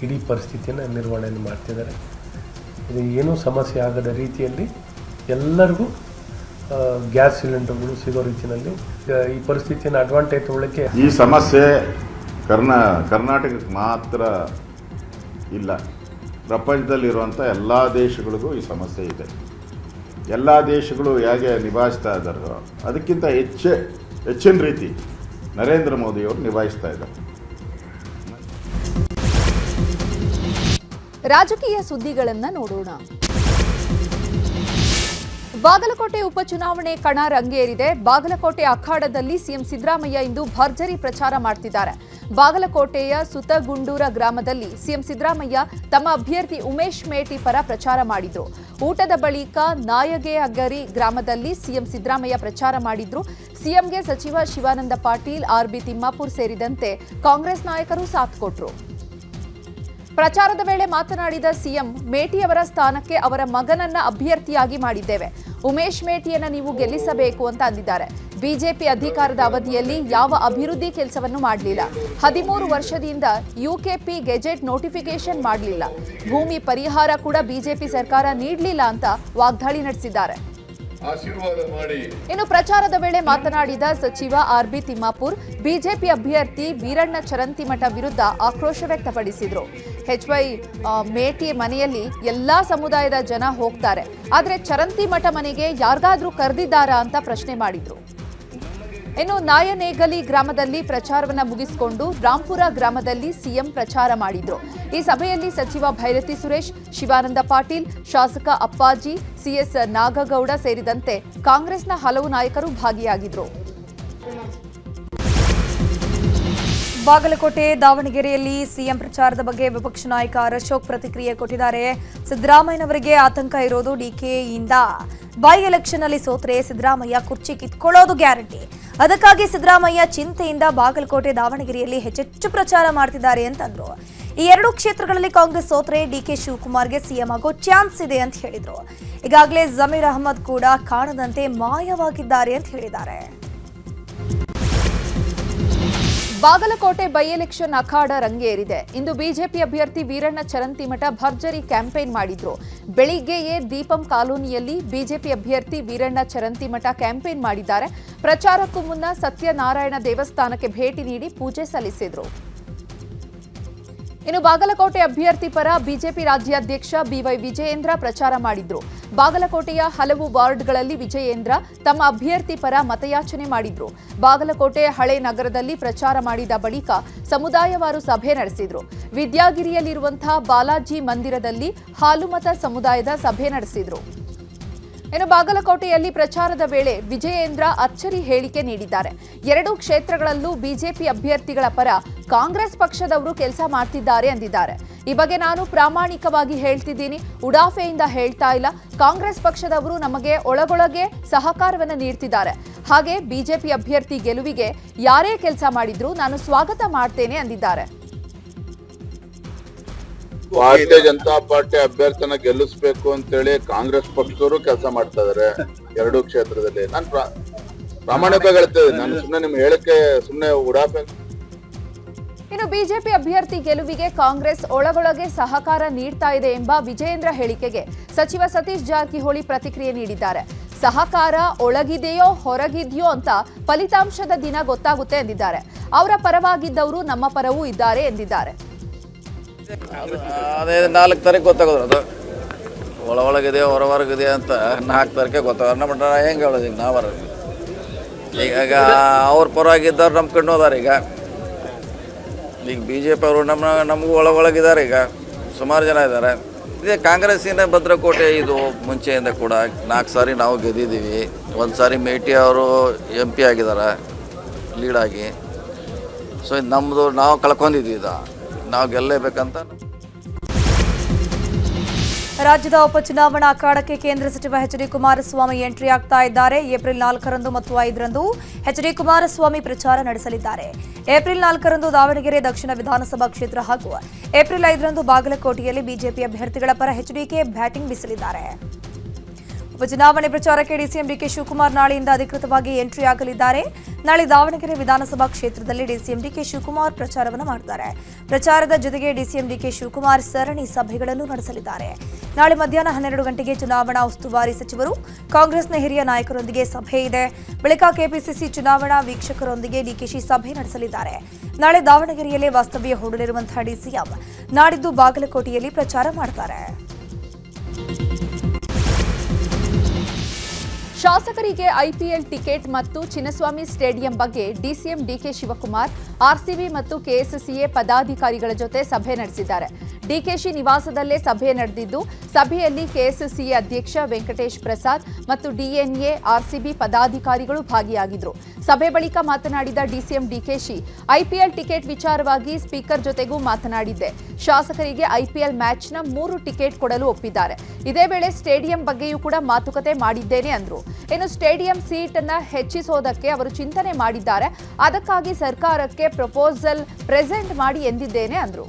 ಇಡೀ ಪರಿಸ್ಥಿತಿಯನ್ನು ನಿರ್ವಹಣೆಯನ್ನು ಮಾಡ್ತಿದ್ದಾರೆ. ಇದು ಏನೂ ಸಮಸ್ಯೆ ಆಗದ ರೀತಿಯಲ್ಲಿ ಎಲ್ಲರಿಗೂ ಗ್ಯಾಸ್ ಸಿಲಿಂಡರ್ಗಳು ಸಿಗೋ ರೀತಿಯಲ್ಲಿ ಈ ಪರಿಸ್ಥಿತಿಯನ್ನು ಅಡ್ವಾಂಟೇಜ್ ತಗೊಳ್ಳೋಕ್ಕೆ. ಈ ಸಮಸ್ಯೆ ಕರ್ನಾಟಕಕ್ಕೆ ಮಾತ್ರ ಇಲ್ಲ, ಪ್ರಪಂಚದಲ್ಲಿರುವಂಥ ಎಲ್ಲ ದೇಶಗಳಿಗೂ ಈ ಸಮಸ್ಯೆ ಇದೆ. ಎಲ್ಲ ದೇಶಗಳು ಹೇಗೆ ನಿಭಾಯಿಸ್ತಾ ಇದ್ದಾರೋ ಅದಕ್ಕಿಂತ ಹೆಚ್ಚಿನ ರೀತಿ ನರೇಂದ್ರ ಮೋದಿಯವರು ನಿಭಾಯಿಸ್ತಾ ಇದ್ದಾರೆ. ರಾಜಕೀಯ ಸುದ್ದಿಗಳನ್ನು ನೋಡೋಣ. ಬಾಗಲಕೋಟೆ ಉಪಚುನಾವಣೆ ಕಣ ರಂಗೇರಿದೆ. ಬಾಗಲಕೋಟೆ ಅಖಾಡದಲ್ಲಿ ಸಿಎಂ ಸಿದ್ದರಾಮಯ್ಯ ಇಂದು ಭರ್ಜರಿ ಪ್ರಚಾರ ಮಾಡ್ತಿದ್ದಾರೆ. ಬಾಗಲಕೋಟೆಯ ಸುತಗುಂಡೂರ ಗ್ರಾಮದಲ್ಲಿ ಸಿಎಂ ಸಿದ್ದರಾಮಯ್ಯ ತಮ್ಮ ಅಭ್ಯರ್ಥಿ ಉಮೇಶ್ ಮೇಟಿ ಪರ ಪ್ರಚಾರ ಮಾಡಿದ್ರು. ಊಟದ ಬಳಿಕ ನಾಯಗೇಹಗರಿ ಗ್ರಾಮದಲ್ಲಿ ಸಿಎಂ ಸಿದ್ದರಾಮಯ್ಯ ಪ್ರಚಾರ ಮಾಡಿದ್ರು. ಸಿಎಂಗೆ ಸಚಿವ ಶಿವಾನಂದ ಪಾಟೀಲ್, ಆರ್ಬಿ ತಿಮ್ಮಾಪುರ್ ಸೇರಿದಂತೆ ಕಾಂಗ್ರೆಸ್ ನಾಯಕರು ಸಾಥ್ ಕೊಟ್ರು. ಪ್ರಚಾರದ ವೇಳೆ ಮಾತನಾಡಿದ ಸಿಎಂ, ಮೇಟಿಯವರ ಸ್ಥಾನಕ್ಕೆ ಅವರ ಮಗನನ್ನ ಅಭ್ಯರ್ಥಿಯಾಗಿ ಮಾಡಿದ್ದೇವೆ. ಉಮೇಶ್ ಮೇಟಿಯನ್ನ ನೀವು ಗೆಲ್ಲಿಸಬೇಕು ಅಂತ ಅಂದಿದ್ದಾರೆ. ಬಿಜೆಪಿ ಅಧಿಕಾರದ ಅವಧಿಯಲ್ಲಿ ಯಾವ ಅಭಿವೃದ್ಧಿ ಕೆಲಸವನ್ನು ಮಾಡಲಿಲ್ಲ. 13 ವರ್ಷದಿಂದ ಯುಕೆಪಿ ಗೆಜೆಟ್ ನೋಟಿಫಿಕೇಶನ್ ಮಾಡಲಿಲ್ಲ. ಭೂಮಿ ಪರಿಹಾರ ಕೂಡ ಬಿಜೆಪಿ ಸರ್ಕಾರ ನೀಡಲಿಲ್ಲ ಅಂತ ವಾಗ್ದಾಳಿ ನಡೆಸಿದ್ದಾರೆ. ಇನ್ನು ಪ್ರಚಾರದ ವೇಳೆ ಮಾತನಾಡಿದ ಸಚಿವ ಆರ್ಬಿ ತಿಮ್ಮಾಪುರ್, ಬಿಜೆಪಿ ಅಭ್ಯರ್ಥಿ ವೀರಣ್ಣ ಚರಂತಿಮಠ ವಿರುದ್ಧ ಆಕ್ರೋಶ ವ್ಯಕ್ತಪಡಿಸಿದ್ರು. HY ಮೇಟಿ ಮನೆಯಲ್ಲಿ ಎಲ್ಲಾ ಸಮುದಾಯದ ಜನ ಹೋಗ್ತಾರೆ, ಆದ್ರೆ ಚರಂತಿಮಠ ಮನೆಗೆ ಯಾರಿಗಾದ್ರೂ ಕರೆದಿದ್ದಾರಾ ಅಂತ ಪ್ರಶ್ನೆ ಮಾಡಿದ್ರು. ಇನ್ನು ನಾಯನೇಗಲಿ ಗ್ರಾಮದಲ್ಲಿ ಪ್ರಚಾರವನ್ನ ಮುಗಿಸಿಕೊಂಡು ರಾಂಪುರ ಗ್ರಾಮದಲ್ಲಿ ಸಿಎಂ ಪ್ರಚಾರ ಮಾಡಿದ್ರು. ಈ ಸಭೆಯಲ್ಲಿ ಸಚಿವ ಭೈರತಿ ಸುರೇಶ್, ಶಿವಾನಂದ ಪಾಟೀಲ್, ಶಾಸಕ ಅಪ್ಪಾಜಿ, CS ನಾಗಗೌಡ ಸೇರಿದಂತೆ ಕಾಂಗ್ರೆಸ್ನ ಹಲವು ನಾಯಕರು ಭಾಗಿಯಾಗಿದ್ರು. ಬಾಗಲಕೋಟೆ, ದಾವಣಗೆರೆಯಲ್ಲಿ ಸಿಎಂ ಪ್ರಚಾರದ ಬಗ್ಗೆ ವಿಪಕ್ಷ ನಾಯಕ ಅಶೋಕ್ ಪ್ರತಿಕ್ರಿಯೆ ಕೊಟ್ಟಿದ್ದಾರೆ. ಸಿದ್ದರಾಮಯ್ಯನವರಿಗೆ ಆತಂಕ ಇರೋದು ಡಿಕೆಯಿಂದ. ಬೈ ಎಲೆಕ್ಷನ್ ಅಲ್ಲಿ ಸೋತ್ರೆ ಸಿದ್ದರಾಮಯ್ಯ ಕುರ್ಚಿ ಕಿತ್ಕೊಳ್ಳೋದು ಗ್ಯಾರಂಟಿ. ಅದಕ್ಕಾಗಿ ಸಿದ್ದರಾಮಯ್ಯ ಚಿಂತೆಯಿಂದ ಬಾಗಲಕೋಟೆ, ದಾವಣಗೆರೆಯಲ್ಲಿ ಹೆಚ್ಚೆಚ್ಚು ಪ್ರಚಾರ ಮಾಡ್ತಿದ್ದಾರೆ ಅಂತಂದ್ರು. ಈ ಎರಡೂ ಕ್ಷೇತ್ರಗಳಲ್ಲಿ ಕಾಂಗ್ರೆಸ್ ಸೋತ್ರೆ DK ಶಿವಕುಮಾರ್ಗೆ ಸಿಎಂ ಆಗೋ ಚಾನ್ಸ್ ಇದೆ ಅಂತ ಹೇಳಿದ್ರು. ಈಗಾಗಲೇ ಜಮೀರ್ ಅಹಮದ್ ಕೂಡ ಕಾಣದಂತೆ ಮಾಯವಾಗಿದ್ದಾರೆ ಅಂತ ಹೇಳಿದ್ದಾರೆ. ಬಾಗಲಕೋಟೆ ಬೈ ಎಲೆಕ್ಷನ್ ಅಖಾಡ ರಂಗೇರಿದೆ. ಇಂದು ಬಿಜೆಪಿ ಅಭ್ಯರ್ಥಿ ವೀರಣ್ಣ ಚರಂತಿಮಠ ಭರ್ಜರಿ ಕ್ಯಾಂಪೇನ್ ಮಾಡಿದ್ರು. ಬೆಳಿಗ್ಗೆಯೇ ದೀಪಂ ಕಾಲೋನಿಯಲ್ಲಿ ಬಿಜೆಪಿ ಅಭ್ಯರ್ಥಿ ವೀರಣ್ಣ ಚರಂತಿಮಠ ಕ್ಯಾಂಪೇನ್ ಮಾಡಿದ್ದಾರೆ. ಪ್ರಚಾರಕ್ಕೂ ಮುನ್ನ ಸತ್ಯನಾರಾಯಣ ದೇವಸ್ಥಾನಕ್ಕೆ ಭೇಟಿ ನೀಡಿ ಪೂಜೆ ಸಲ್ಲಿಸಿದ್ರು. ಇನ್ನು ಬಾಗಲಕೋಟೆ ಅಭ್ಯರ್ಥಿ ಪರ ಬಿಜೆಪಿ ರಾಜ್ಯಾಧ್ಯಕ್ಷ BY ವಿಜಯೇಂದ್ರ ಪ್ರಚಾರ ಮಾಡಿದ್ರು. ಬಾಗಲಕೋಟೆಯ ಹಲವು ವಾರ್ಡ್ಗಳಲ್ಲಿ ವಿಜಯೇಂದ್ರ ತಮ್ಮ ಅಭ್ಯರ್ಥಿ ಪರ ಮತಯಾಚನೆ ಮಾಡಿದ್ರು. ಬಾಗಲಕೋಟೆ ಹಳೆ ನಗರದಲ್ಲಿ ಪ್ರಚಾರ ಮಾಡಿದ ಬಳಿಕ ಸಮುದಾಯವಾರು ಸಭೆ ನಡೆಸಿದ್ರು. ವಿದ್ಯಾಗಿರಿಯಲ್ಲಿರುವಂತಹ ಬಾಲಾಜಿ ಮಂದಿರದಲ್ಲಿ ಹಾಲುಮತ ಸಮುದಾಯದ ಸಭೆ ನಡೆಸಿದ್ರು. ಇನ್ನು ಬಾಗಲಕೋಟೆಯಲ್ಲಿ ಪ್ರಚಾರದ ವೇಳೆ ವಿಜಯೇಂದ್ರ ಅಚ್ಚರಿ ಹೇಳಿಕೆ ನೀಡಿದ್ದಾರೆ. ಎರಡೂ ಕ್ಷೇತ್ರಗಳಲ್ಲೂ ಬಿಜೆಪಿ ಅಭ್ಯರ್ಥಿಗಳ ಪರ ಕಾಂಗ್ರೆಸ್ ಪಕ್ಷದವರು ಕೆಲಸ ಮಾಡ್ತಿದ್ದಾರೆ ಎಂದಿದ್ದಾರೆ. ಈ ಬಗ್ಗೆ ನಾನು ಪ್ರಾಮಾಣಿಕವಾಗಿ ಹೇಳ್ತಿದ್ದೀನಿ, ಉಡಾಫೆಯಿಂದ ಹೇಳ್ತಾ ಇಲ್ಲ. ಕಾಂಗ್ರೆಸ್ ಪಕ್ಷದವರು ನಮಗೆ ಒಳಗೊಳಗೆ ಸಹಕಾರವನ್ನು ನೀಡ್ತಿದ್ದಾರೆ. ಹಾಗೆ ಬಿಜೆಪಿ ಅಭ್ಯರ್ಥಿ ಗೆಲುವಿಗೆ ಯಾರೇ ಕೆಲಸ ಮಾಡಿದ್ರು ನಾನು ಸ್ವಾಗತ ಮಾಡ್ತೇನೆ ಎಂದಿದ್ದಾರೆ. ಭಾರತೀಯ ಜನತಾ ಪಾರ್ಟಿ ಅಭ್ಯರ್ಥಿನ ಗೆಲ್ಲಿಸಬೇಕು ಅಂತೇಳಿ ಕಾಂಗ್ರೆಸ್ ಪಕ್ಷದವರು ಕೆಲಸ ಮಾಡ್ತಾ ಇದಾರೆ ಎರಡೂ ಕ್ಷೇತ್ರದಲ್ಲಿ. ನಾನು ಪ್ರಾಮಾಣಿಕವಾಗಿ ಹೇಳ್ತೇನೆ, ನಾನು ಸುಮ್ಮನೆ ನಿಮ್ಗೆ ಹೇಳಿಕೆ ಸುಮ್ಮನೆ ಉಡಾಫೆ. ಇನ್ನು ಬಿಜೆಪಿ ಅಭ್ಯರ್ಥಿ ಗೆಲುವಿಗೆ ಕಾಂಗ್ರೆಸ್ ಒಳಗೊಳಗೆ ಸಹಕಾರ ನೀಡ್ತಾ ಇದೆ ಎಂಬ ವಿಜಯೇಂದ್ರ ಹೇಳಿಕೆಗೆ ಸಚಿವ ಸತೀಶ್ ಜಾರಕಿಹೊಳಿ ಪ್ರತಿಕ್ರಿಯೆ ನೀಡಿದ್ದಾರೆ. ಸಹಕಾರ ಒಳಗಿದೆಯೋ ಹೊರಗಿದೆಯೋ ಅಂತ ಫಲಿತಾಂಶದ ದಿನ ಗೊತ್ತಾಗುತ್ತೆ ಎಂದಿದ್ದಾರೆ. ಅವರ ಪರವಾಗಿದ್ದವರು ನಮ್ಮ ಪರವೂ ಇದ್ದಾರೆ ಎಂದಿದ್ದಾರೆ. ಅದೇ 4 ತಾರೀಕು ಗೊತ್ತಾಗೋದು, ಅದು ಒಳಗಿದೆಯೋ ಹೊರಗಿದೆಯೋ ಅಂತ 4 ತಾರೀಕೆ ಗೊತ್ತಾಗೋದು. ನಮ್ಮ ಹೆಂಗೆ ಹೇಳೋದು ಈಗ ನಾವು ಈಗ ಅವ್ರ ಪರವಾಗಿದ್ದವ್ರು ನಂಬ್ಕೊಂಡು ಹೋದಾರೆ. ಈಗ BJP ಅವರು ನಮಗೂ ಒಳಗಿದ್ದಾರೆ. ಈಗ ಸುಮಾರು ಜನ ಇದ್ದಾರೆ. ಇದೇ ಕಾಂಗ್ರೆಸ್ಸಿನ ಭದ್ರಕೋಟೆ. ಇದು ಮುಂಚೆಯಿಂದ ಕೂಡ 4 ಸಾರಿ ನಾವು ಗೆದ್ದಿದ್ದೀವಿ. 1 ಸಾರಿ ಮೇಟಿ ಅವರು MP ಆಗಿದ್ದಾರೆ ಲೀಡಾಗಿ. ಸೊ ಇದು ನಮ್ಮದು, ನಾವು ಕಳ್ಕೊಂಡಿದ್ದೀವಿ. ನಾವು ಗೆಲ್ಲೇಬೇಕಂತ. ರಾಜ್ಯದ ಉಪಚುನಾವಣಾ ಅಖಾಡಕ್ಕೆ ಕೇಂದ್ರ ಸಚಿವ HD ಕುಮಾರಸ್ವಾಮಿ ಎಂಟ್ರಿ ಆಗ್ತಾ ಇದ್ದಾರೆ. ಏಪ್ರಿಲ್ 4ರಂದು ಮತ್ತು 5ರಂದು HD ಕುಮಾರಸ್ವಾಮಿ ಪ್ರಚಾರ ನಡೆಸಲಿದ್ದಾರೆ. ಏಪ್ರಿಲ್ 4ರಂದು ದಾವಣಗೆರೆ ದಕ್ಷಿಣ ವಿಧಾನಸಭಾ ಕ್ಷೇತ್ರ ಹಾಗೂ ಏಪ್ರಿಲ್ 5ರಂದು ಬಾಗಲಕೋಟೆಯಲ್ಲಿ ಬಿಜೆಪಿ ಅಭ್ಯರ್ಥಿಗಳ ಪರ HDK ಬ್ಯಾಟಿಂಗ್ ಬೀಸಲಿದ್ದಾರೆ. ಉಪಚುನಾವಣೆ ಪ್ರಚಾರಕ್ಕೆ ಡಿಸಿಎಂ ಡಿಕೆ ಶಿವಕುಮಾರ್ ನಾಳೆಯಿಂದ ಅಧಿಕೃತವಾಗಿ ಎಂಟ್ರಿ ಆಗಲಿದ್ದಾರೆ. ನಾಳೆ ದಾವಣಗೆರೆ ವಿಧಾನಸಭಾ ಕ್ಷೇತ್ರದಲ್ಲಿ ಡಿಸಿಎಂ ಡಿಕೆ ಶಿವಕುಮಾರ್ ಪ್ರಚಾರವನ್ನು ಮಾಡುತ್ತಾರೆ. ಪ್ರಚಾರದ ಜೊತೆಗೆ ಡಿಸಿಎಂ ಡಿಕೆ ಶಿವಕುಮಾರ್ ಸರಣಿ ಸಭೆಗಳನ್ನು ನಡೆಸಲಿದ್ದಾರೆ. ನಾಳೆ ಮಧ್ಯಾಹ್ನ 12 ಗಂಟೆಗೆ ಚುನಾವಣಾ ಉಸ್ತುವಾರಿ ಸಚಿವರು ಕಾಂಗ್ರೆಸ್ನ ಹಿರಿಯ ನಾಯಕರೊಂದಿಗೆ ಸಭೆ ಇದೆ. ಬಳಿಕ ಕೆಪಿಸಿಸಿ ಚುನಾವಣಾ ವೀಕ್ಷಕರೊಂದಿಗೆ ಡಿಕೆಶಿ ಸಭೆ ನಡೆಸಲಿದ್ದಾರೆ. ನಾಳೆ ದಾವಣಗೆರೆಯಲ್ಲೇ ವಾಸ್ತವ್ಯ ಹೂಡಲಿರುವಂತಹ ಡಿಸಿಎಂ ನಾಡಿದ್ದು ಬಾಗಲಕೋಟೆಯಲ್ಲಿ ಪ್ರಚಾರ ಮಾಡುತ್ತಾರೆ. ಶಾಸಕರಿಗೆ ಐಪಿಎಲ್ ಟಿಕೆಟ್ ಮತ್ತು ಚಿನ್ನಸ್ವಾಮಿ ಸ್ಟೇಡಿಯಂ ಬಗ್ಗೆ ಡಿಸಿಎಂ ಡಿಕೆ ಶಿವಕುಮಾರ್ ಆರ್ಸಿಬಿ ಮತ್ತು ಕೆಎಸ್ಸಿಎ ಪದಾಧಿಕಾರಿಗಳ ಜೊತೆ ಸಭೆ ನಡೆಸಿದ್ದಾರೆ. ಡಿಕೆಶಿ ನಿವಾಸದಲ್ಲೇ ಸಭೆ ನಡೆದಿದ್ದು, ಸಭೆಯಲ್ಲಿ ಕೆಎಸ್ಸಿಎ ಅಧ್ಯಕ್ಷ ವೆಂಕಟೇಶ್ ಪ್ರಸಾದ್ ಮತ್ತು ಡಿಎನ್ಎ ಆರ್ಸಿಬಿ ಪದಾಧಿಕಾರಿಗಳು ಭಾಗಿಯಾಗಿದ್ದರು. ಸಭೆ ಬಳಿಕ ಮಾತನಾಡಿದ ಡಿಸಿಎಂ ಡಿಕೆಶಿ, ಐಪಿಎಲ್ ಟಿಕೆಟ್ ವಿಚಾರವಾಗಿ ಸ್ಪೀಕರ್ ಜೊತೆಗೂ ಮಾತನಾಡಿದ್ದೆ. ಶಾಸಕರಿಗೆ ಐಪಿಎಲ್ ಮ್ಯಾಚ್ನ 3 ಟಿಕೆಟ್ ಕೊಡಲು ಒಪ್ಪಿದ್ದಾರೆ. ಇದೇ ವೇಳೆ ಸ್ಟೇಡಿಯಂ ಬಗ್ಗೆಯೂ ಕೂಡ ಮಾತುಕತೆ ಮಾಡಿದ್ದೇನೆ ಅಂದ್ರು. ಇನ್ನು ಸ್ಟೇಡಿಯಂ ಸೀಟ್ ಅನ್ನ ಹೆಚ್ಚಿಸೋದಕ್ಕೆ ಅವರು ಚಿಂತನೆ ಮಾಡಿದ್ದಾರೆ. ಅದಕ್ಕಾಗಿ ಸರ್ಕಾರಕ್ಕೆ ಪ್ರಪೋಸಲ್ ಪ್ರೆಸೆಂಟ್ ಮಾಡಿ ಎಂದಿದ್ದೇನೆ ಅಂದ್ರು.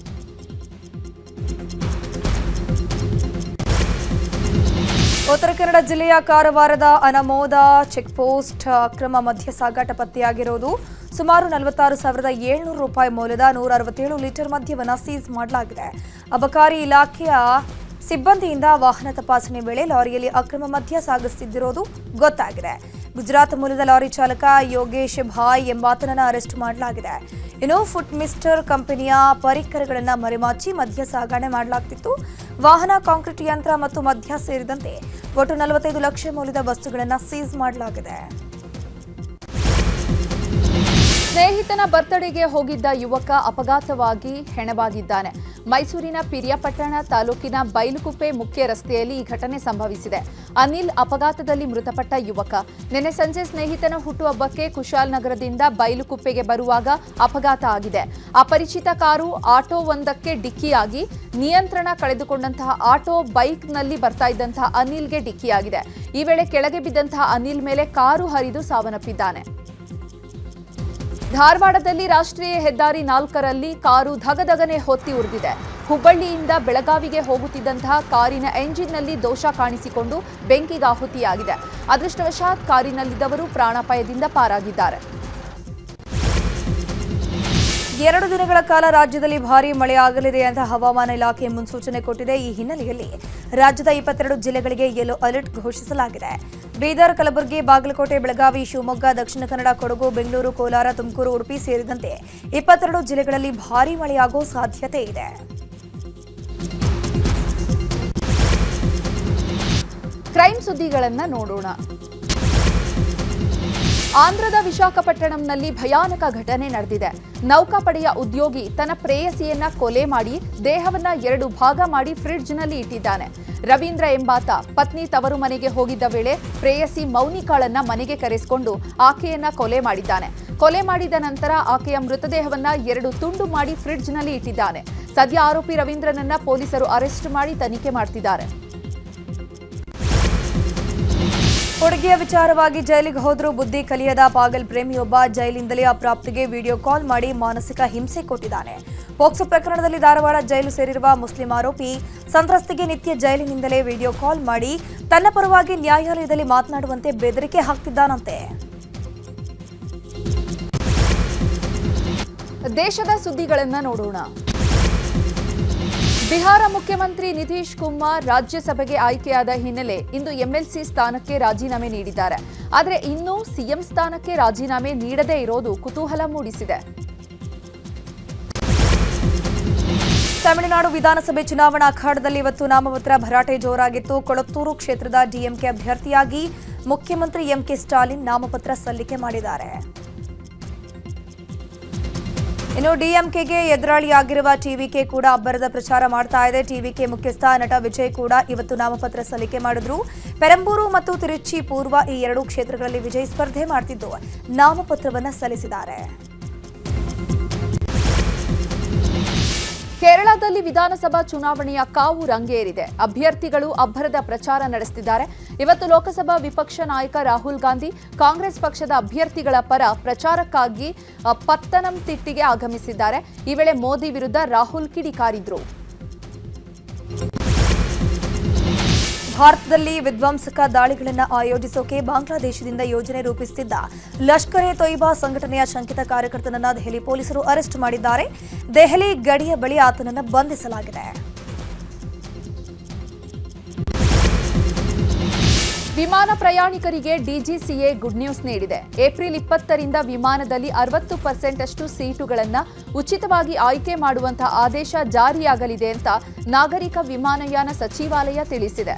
ಉತ್ತರ ಕನ್ನಡ ಜಿಲ್ಲೆಯ ಕಾರವಾರದ ಅನಮೋದ ಚೆಕ್ಪೋಸ್ಟ್ ಅಕ್ರಮ ಮದ್ಯ ಸಾಗಾಟ ಪತ್ತೆಯಾಗಿರುವುದು. ಸುಮಾರು 46,700 ರೂಪಾಯಿ ಮೌಲ್ಯದ 167 ಲೀಟರ್ ಮದ್ಯವನ್ನು ಸೀಸ್ ಮಾಡಲಾಗಿದೆ. ಅಬಕಾರಿ ಇಲಾಖೆಯ ಸಿಬ್ಬಂದಿಯಿಂದ ವಾಹನ ತಪಾಸಣೆ ವೇಳೆ ಲಾರಿಯಲ್ಲಿ ಅಕ್ರಮ ಮದ್ಯ ಸಾಗಿಸುತ್ತಿದ್ದಿರುವುದು ಗೊತ್ತಾಗಿದೆ. ಗುಜರಾತ್ ಮೂಲದ ಲಾರಿ ಚಾಲಕ ಯೋಗೇಶ್ ಭಾಯ್ ಎಂಬಾತನನ್ನು ಅರೆಸ್ಟ್ ಮಾಡಲಾಗಿದೆ. ಇನ್ನು ಫುಟ್ ಮಿಸ್ಟರ್ ಕಂಪನಿಯ ಪರಿಕರಗಳನ್ನು ಮರೆಮಾಚಿ ಮದ್ಯ ಸಾಗಣೆ ಮಾಡಲಾಗುತ್ತಿತ್ತು. ವಾಹನ, ಕಾಂಕ್ರೀಟ್ ಯಂತ್ರ ಮತ್ತು ಮದ್ಯ ಸೇರಿದಂತೆ ಒಟ್ಟು 45 ಲಕ್ಷ ಮೌಲ್ಯದ ವಸ್ತುಗಳನ್ನು ಸೀಸ್ ಮಾಡಲಾಗಿದೆ. ಸ್ನೇಹಿತನ ಬರ್ತ್ಡೇಗೆ ಹೋಗಿದ್ದ ಯುವಕ ಅಪಘಾತವಾಗಿ ಹೆಣವಾಗಿದ್ದಾನೆ. ಮೈಸೂರಿನ ಪಿರಿಯಾಪಟ್ಟಣ ತಾಲೂಕಿನ ಬೈಲುಕುಪ್ಪೆ ಮುಖ್ಯ ರಸ್ತೆಯಲ್ಲಿ ಈ ಘಟನೆ ಸಂಭವಿಸಿದೆ. ಅನಿಲ್ ಅಪಘಾತದಲ್ಲಿ ಮೃತಪಟ್ಟ ಯುವಕ ನಿನ್ನೆ ಸಂಜೆ ಸ್ನೇಹಿತನ ಹುಟ್ಟುಹಬ್ಬಕ್ಕೆ ಕುಶಾಲನಗರದಿಂದ ಬೈಲುಕುಪ್ಪೆಗೆ ಬರುವಾಗ ಅಪಘಾತ ಆಗಿದೆ. ಅಪರಿಚಿತ ಕಾರು ಆಟೋವೊಂದಕ್ಕೆ ಡಿಕ್ಕಿಯಾಗಿ ನಿಯಂತ್ರಣ ಕಳೆದುಕೊಂಡಂತಹ ಆಟೋ ಬೈಕ್ನಲ್ಲಿ ಬರ್ತಾ ಇದ್ದಂತಹ ಅನಿಲ್ಗೆ ಡಿಕ್ಕಿಯಾಗಿದೆ. ಈ ವೇಳೆ ಕೆಳಗೆ ಬಿದ್ದಂತಹ ಅನಿಲ್ ಮೇಲೆ ಕಾರು ಹರಿದು ಸಾವನ್ನಪ್ಪಿದ್ದಾನೆ. ಧಾರವಾಡದಲ್ಲಿ ರಾಷ್ಟ್ರೀಯ ಹೆದ್ದಾರಿ 4ರಲ್ಲಿ ಕಾರು ಧಗಧಗನೆ ಹೊತ್ತಿ ಉರಿದಿದೆ. ಹುಬ್ಬಳ್ಳಿಯಿಂದ ಬೆಳಗಾವಿಗೆ ಹೋಗುತ್ತಿದ್ದಂತಹ ಕಾರಿನ ಎಂಜಿನ್ನಲ್ಲಿ ದೋಷ ಕಾಣಿಸಿಕೊಂಡು ಬೆಂಕಿಗಾಹುತಿಯಾಗಿದೆ. ಅದೃಷ್ಟವಶಾತ್ ಕಾರಿನಲ್ಲಿದ್ದವರು ಪ್ರಾಣಾಪಾಯದಿಂದ ಪಾರಾಗಿದ್ದಾರೆ. 2 ದಿನಗಳ ಕಾಲ ರಾಜ್ಯದಲ್ಲಿ ಭಾರೀ ಮಳೆಯಾಗಲಿದೆ ಅಂತ ಹವಾಮಾನ ಇಲಾಖೆ ಮುನ್ಸೂಚನೆ ಕೊಟ್ಟಿದೆ. ಈ ಹಿನ್ನೆಲೆಯಲ್ಲಿ ರಾಜ್ಯದ 22 ಜಿಲ್ಲೆಗಳಿಗೆ ಯೆಲ್ಲೋ ಅಲರ್ಟ್ ಘೋಷಿಸಲಾಗಿದೆ. ಬೀದರ್, ಕಲಬುರಗಿ, ಬಾಗಲಕೋಟೆ, ಬೆಳಗಾವಿ, ಶಿವಮೊಗ್ಗ, ದಕ್ಷಿಣ ಕನ್ನಡ, ಕೊಡಗು, ಬೆಂಗಳೂರು, ಕೋಲಾರ, ತುಮಕೂರು, ಉಡುಪಿ ಸೇರಿದಂತೆ 22 ಜಿಲ್ಲೆಗಳಲ್ಲಿ ಭಾರೀ ಮಳೆಯಾಗುವ ಸಾಧ್ಯತೆ ಇದೆ. ಕ್ರೈಮ್ ಸುದ್ದಿಗಳನ್ನು ನೋಡೋಣ. ಆಂಧ್ರದ ವಿಶಾಖಪಟ್ಟಣಂನಲ್ಲಿ ಭಯಾನಕ ಘಟನೆ ನಡೆದಿದೆ. ನೌಕಾಪಡೆಯ ಉದ್ಯೋಗಿ ತನ್ನ ಪ್ರೇಯಸಿಯನ್ನ ಕೊಲೆ ಮಾಡಿ ದೇಹವನ್ನ 2 ಭಾಗ ಮಾಡಿ ಫ್ರಿಡ್ಜ್ನಲ್ಲಿ ಇಟ್ಟಿದ್ದಾನೆ. ರವೀಂದ್ರ ಎಂಬಾತ ಪತ್ನಿ ತವರು ಮನೆಗೆ ಹೋಗಿದ್ದ ವೇಳೆ ಪ್ರೇಯಸಿ ಮೌನಿಕಾಳನ್ನ ಮನೆಗೆ ಕರೆಸಿಕೊಂಡು ಆಕೆಯನ್ನ ಕೊಲೆ ಮಾಡಿದ್ದಾನೆ. ಕೊಲೆ ಮಾಡಿದ ನಂತರ ಆಕೆಯ ಮೃತದೇಹವನ್ನ 2 ತುಂಡು ಮಾಡಿ ಫ್ರಿಡ್ಜ್ನಲ್ಲಿ ಇಟ್ಟಿದ್ದಾನೆ. ಸದ್ಯ ಆರೋಪಿ ರವೀಂದ್ರನನ್ನ ಪೊಲೀಸರು ಅರೆಸ್ಟ್ ಮಾಡಿ ತನಿಖೆ ಮಾಡ್ತಿದ್ದಾರೆ. ಹುಡುಗಿಯ ವಿಚಾರವಾಗಿ ಜೈಲಿಗೆ ಹೋದರೂ ಬುದ್ಧಿ ಕಲಿಯದ ಪಾಗಲ್ ಪ್ರೇಮಿಯೊಬ್ಬ ಜೈಲಿಂದಲೇ ಅಪ್ರಾಪ್ತಿಗೆ ವಿಡಿಯೋ ಕಾಲ್ ಮಾಡಿ ಮಾನಸಿಕ ಹಿಂಸೆ ಕೊಟ್ಟಿದ್ದಾನೆ. ಪೋಕ್ಸೋ ಪ್ರಕರಣದಲ್ಲಿ ಧಾರವಾಡ ಜೈಲು ಸೇರಿರುವ ಮುಸ್ಲಿಂ ಆರೋಪಿ ಸಂತ್ರಸ್ತೆಗೆ ನಿತ್ಯ ಜೈಲಿನಿಂದಲೇ ವಿಡಿಯೋ ಕಾಲ್ ಮಾಡಿ ತನ್ನ ಪರವಾಗಿ ನ್ಯಾಯಾಲಯದಲ್ಲಿ ಮಾತನಾಡುವಂತೆ ಬೆದರಿಕೆ ಹಾಕ್ತಿದ್ದಾನಂತೆ. ದೇಶದ ಸುದ್ದಿಗಳನ್ನು ನೋಡೋಣ. ಬಿಹಾರ ಮುಖ್ಯಮಂತ್ರಿ ನಿತೀಶ್ ಕುಮಾರ್ ರಾಜ್ಯಸಭೆಗೆ ಆಯ್ಕೆಯಾದ ಹಿನ್ನೆಲೆ ಇಂದು ಎಂಎಲ್ಸಿ ಸ್ಥಾನಕ್ಕೆ ರಾಜೀನಾಮೆ ನೀಡಿದ್ದಾರೆ. ಆದರೆ ಇನ್ನೂ ಸಿಎಂ ಸ್ಥಾನಕ್ಕೆ ರಾಜೀನಾಮೆ ನೀಡದೇ ಇರೋದು ಕುತೂಹಲ ಮೂಡಿಸಿದೆ. ತಮಿಳುನಾಡು ವಿಧಾನಸಭೆ ಚುನಾವಣಾ ಅಖಾಡದಲ್ಲಿ ಇವತ್ತು ನಾಮಪತ್ರ ಭರಾಟೆ ಜೋರಾಗಿತ್ತು. ಕೊಳತ್ತೂರು ಕ್ಷೇತ್ರದ ಡಿಎಂಕೆ ಅಭ್ಯರ್ಥಿಯಾಗಿ ಮುಖ್ಯಮಂತ್ರಿ ಎಂಕೆ ಸ್ಟಾಲಿನ್ ನಾಮಪತ್ರ ಸಲ್ಲಿಕೆ ಮಾಡಿದ್ದಾರೆ. ಇನ್ನು ಡಿಎಂಕೆಗೆ ಎದುರಾಳಿಯಾಗಿರುವ ಟಿವಿಕೆ ಕೂಡ ಅಬ್ಬರದ ಪ್ರಚಾರ ಮಾಡ್ತಾ ಇದೆ. ಟಿವಿಕೆ ಮುಖ್ಯಸ್ಥ ನಟ ವಿಜಯ್ ಕೂಡ ಇವತ್ತು ನಾಮಪತ್ರ ಸಲ್ಲಿಕೆ ಮಾಡಿದ್ರು. ಪೆರಂಬೂರು ಮತ್ತು ತಿರುಚಿ ಪೂರ್ವ ಈ 2 ಕ್ಷೇತ್ರಗಳಲ್ಲಿ ವಿಜಯ್ ಸ್ಪರ್ಧೆ ಮಾಡ್ತಿದ್ದು ನಾಮಪತ್ರವನ್ನು ಸಲ್ಲಿಸಿದ್ದಾರೆ. ಕೇರಳದಲ್ಲಿ ವಿಧಾನಸಭಾ ಚುನಾವಣೆಯ ಕಾವು ರಂಗೇರಿದೆ. ಅಭ್ಯರ್ಥಿಗಳು ಅಬ್ಬರದ ಪ್ರಚಾರ ನಡೆಸುತ್ತಿದ್ದಾರೆ. ಇವತ್ತು ಲೋಕಸಭಾ ವಿಪಕ್ಷ ನಾಯಕ ರಾಹುಲ್ ಗಾಂಧಿ ಕಾಂಗ್ರೆಸ್ ಪಕ್ಷದ ಅಭ್ಯರ್ಥಿಗಳ ಪರ ಪ್ರಚಾರಕ್ಕಾಗಿ ಪತ್ತನಂತಿಟ್ಟಿಗೆ ಆಗಮಿಸಿದ್ದಾರೆ. ಈ ವೇಳೆ ಮೋದಿ ವಿರುದ್ಧ ರಾಹುಲ್ ಕಿಡಿಕಾರಿದ್ರು. ಭಾರತದಲ್ಲಿ ವಿಧ್ವಂಸಕ ದಾಳಿಗಳನ್ನು ಆಯೋಜಿಸೋಕೆ ಬಾಂಗ್ಲಾದೇಶದಿಂದ ಯೋಜನೆ ರೂಪಿಸುತ್ತಿದ್ದ ಲಷ್ಕರ್ ಎ ತೊಯ್ಬಾ ಸಂಘಟನೆಯ ಶಂಕಿತ ಕಾರ್ಯಕರ್ತನನ್ನ ದೆಹಲಿ ಪೊಲೀಸರು ಅರೆಸ್ಟ್ ಮಾಡಿದ್ದಾರೆ. ದೆಹಲಿ ಗಡಿಯ ಬಳಿ ಆತನನ್ನು ಬಂಧಿಸಲಾಗಿದೆ. ವಿಮಾನ ಪ್ರಯಾಣಿಕರಿಗೆ ಡಿಜಿಸಿಎ ಗುಡ್ ನ್ಯೂಸ್ ನೀಡಿದೆ. ಏಪ್ರಿಲ್ 20ರಿಂದ ವಿಮಾನದಲ್ಲಿ 60% ಅಷ್ಟು ಸೀಟುಗಳನ್ನು ಉಚಿತವಾಗಿ ಆಯ್ಕೆ ಮಾಡುವಂತಹ ಆದೇಶ ಜಾರಿಯಾಗಲಿದೆ ಅಂತ ನಾಗರಿಕ ವಿಮಾನಯಾನ ಸಚಿವಾಲಯ ತಿಳಿಸಿದೆ.